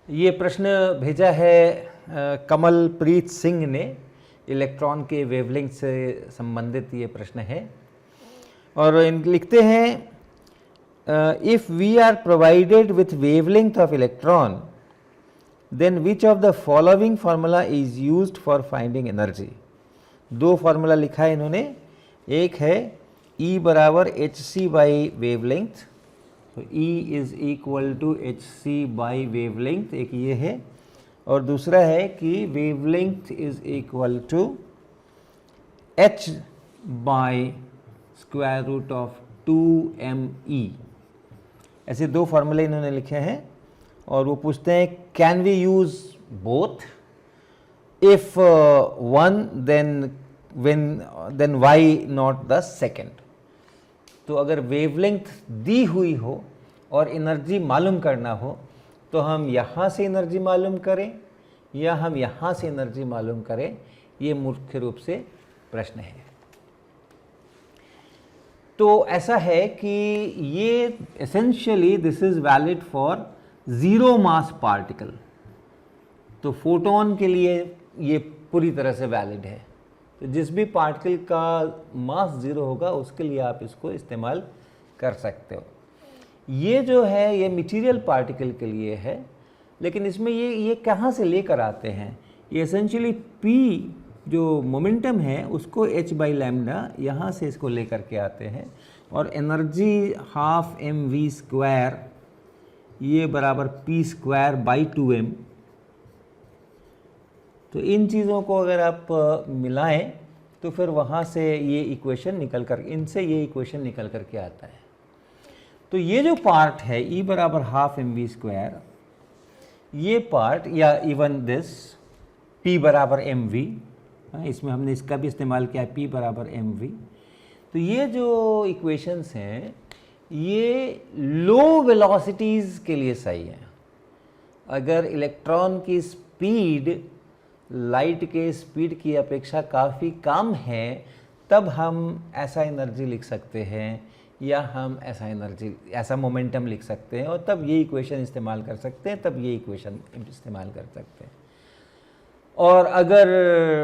ये प्रश्न भेजा है कमलप्रीत सिंह ने। इलेक्ट्रॉन के वेवलेंथ से संबंधित ये प्रश्न है और लिखते हैं if we are provided with wavelength of electron then which of the following formula is used for finding energy. दो फार्मूला लिखा है इन्होंने, एक है E बराबर एच सी बाई वेवलेंथ, तो E is equal to H C by wavelength, एक ये है, और दूसरा है कि wavelength is equal to H by square root of 2ME। ऐसे दो फार्मूले इन्होंने लिखे हैं और वो पूछते हैं can we use both, if one then why not the second. तो अगर वेवलेंथ दी हुई हो और एनर्जी मालूम करना हो तो हम यहाँ से एनर्जी मालूम करें या हम यहाँ से एनर्जी मालूम करें, ये मुख्य रूप से प्रश्न है। तो ऐसा है कि ये essentially this is valid for zero mass particle, तो फोटोन के लिए ये पूरी तरह से वैलिड है। तो जिस भी पार्टिकल का मास जीरो होगा उसके लिए आप इसको इस्तेमाल कर सकते हो। ये जो है ये मटेरियल पार्टिकल के लिए है, लेकिन इसमें ये कहाँ से लेकर आते हैं, ये एसेंशियली P जो मोमेंटम है उसको h बाई लैम्डा यहाँ से इसको लेकर के आते हैं, और एनर्जी हाफ mv स्क्वायर ये बराबर p स्क्वायर बाई 2m। तो इन चीज़ों को अगर आप मिलाएं तो फिर वहाँ से ये इक्वेशन निकल कर, इनसे ये इक्वेशन निकल कर के आता है। तो ये जो पार्ट है E बराबर हाफ mv स्क्वायर, ये पार्ट या इवन दिस P बराबर mv, इसमें हमने इसका भी इस्तेमाल किया है P बराबर mv। तो ये जो इक्वेशंस हैं ये लो वेलोसिटीज़ के लिए सही है। अगर इलेक्ट्रॉन की स्पीड लाइट के स्पीड की अपेक्षा काफ़ी कम है तब हम ऐसा एनर्जी लिख सकते हैं या हम ऐसा मोमेंटम लिख सकते हैं, और तब ये इक्वेशन इस्तेमाल कर सकते हैं, तब ये इक्वेशन इस्तेमाल कर सकते हैं। और अगर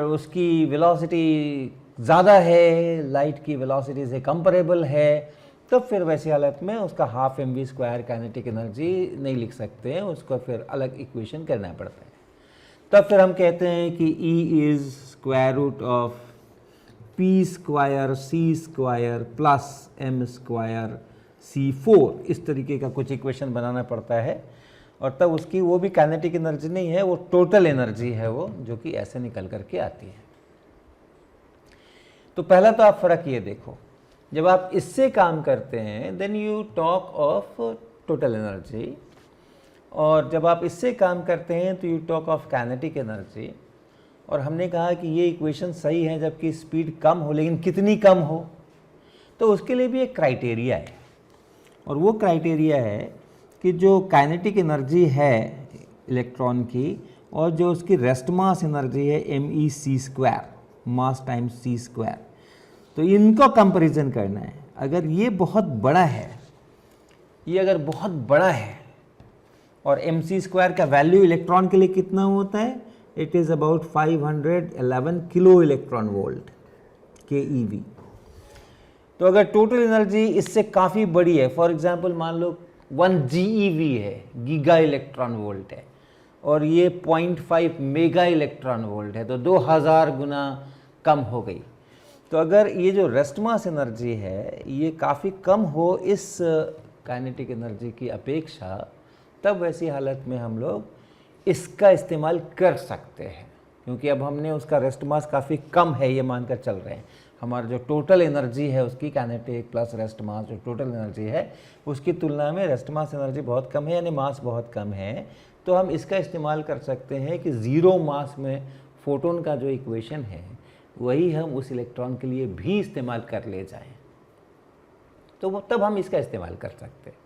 उसकी वेलोसिटी ज़्यादा है, लाइट की वेलोसिटी से कंपेरेबल है, तब फिर वैसी हालत में उसका half mv square kinetic energy नहीं लिख सकते हैं, उसको फिर अलग इक्वेशन करना पड़ता है। तब फिर हम कहते हैं कि E is square root of P square C square plus M square C4, इस तरीके का कुछ इक्वेशन बनाना पड़ता है, और तब उसकी वो भी काइनेटिक एनर्जी नहीं है, वो टोटल एनर्जी है वो, जो कि ऐसे निकल करके आती है। तो पहला तो आप फर्क ये देखो, जब आप इससे काम करते हैं then you talk of total energy, और जब आप इससे काम करते हैं तो you talk of kinetic energy. और हमने कहा कि ये इक्वेशन सही है जबकि स्पीड कम हो, लेकिन कितनी कम हो, तो उसके लिए भी एक क्राइटेरिया है, और वो क्राइटेरिया है कि जो काइनेटिक एनर्जी है इलेक्ट्रॉन की और जो उसकी रेस्ट मास एनर्जी है MEC स्क्वायर, मास टाइम्स C स्क्वायर, तो इनको कंपैरिजन करना है। अगर ये बहुत बड़ा है, ये अगर बहुत बड़ा है, और mc स्क्वायर का वैल्यू इलेक्ट्रॉन के लिए कितना होता है, it is about 511 kilo electron volt keV। तो अगर टोटल एनर्जी इससे काफ़ी बड़ी है, फॉर एग्जांपल मान लो 1 GeV है, गीगा इलेक्ट्रॉन वोल्ट है, और ये 0.5 मेगा इलेक्ट्रॉन वोल्ट है, तो 2000 गुना कम हो गई। तो अगर ये जो रेस्ट मास एनर्जी है ये काफ़ी कम हो इस काइनेटिक एनर्जी की अपेक्षा, तब वैसी हालत में हम लोग इसका इस्तेमाल कर सकते हैं, क्योंकि अब हमने उसका रेस्ट मास काफ़ी कम है ये मानकर चल रहे हैं। हमारा जो टोटल एनर्जी है उसकी काइनेटिक प्लस रेस्ट मास जो टोटल एनर्जी है उसकी तुलना में रेस्ट मास एनर्जी बहुत कम है, यानी मास बहुत कम है। तो हम इसका इस्तेमाल कर सकते हैं कि ज़ीरो मास में फोटोन का जो इक्वेशन है वही हम उस इलेक्ट्रॉन के लिए भी इस्तेमाल कर ले जाएं, तो तब हम इसका इस्तेमाल कर सकते हैं।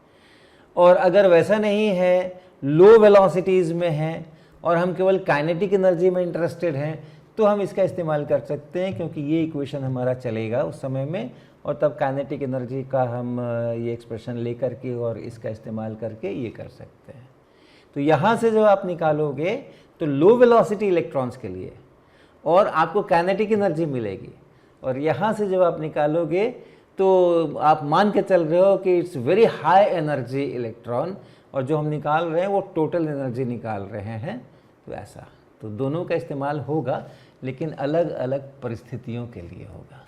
और अगर वैसा नहीं है, लो वेलोसिटीज़ में है और हम केवल काइनेटिक एनर्जी में इंटरेस्टेड हैं, तो हम इसका इस्तेमाल कर सकते हैं, क्योंकि ये इक्वेशन हमारा चलेगा उस समय में, और तब काइनेटिक एनर्जी का हम ये एक्सप्रेशन ले करके और इसका इस्तेमाल करके ये कर सकते हैं। तो यहाँ से जब आप निकालोगे तो लो वेलोसिटी इलेक्ट्रॉन्स के लिए और आपको काइनेटिक एनर्जी मिलेगी, और यहाँ से जब आप निकालोगे तो आप मान के चल रहे हो कि it's very high energy electron, और जो हम निकाल रहे हैं वो टोटल एनर्जी निकाल रहे हैं। तो ऐसा, तो दोनों का इस्तेमाल होगा लेकिन अलग अलग परिस्थितियों के लिए होगा।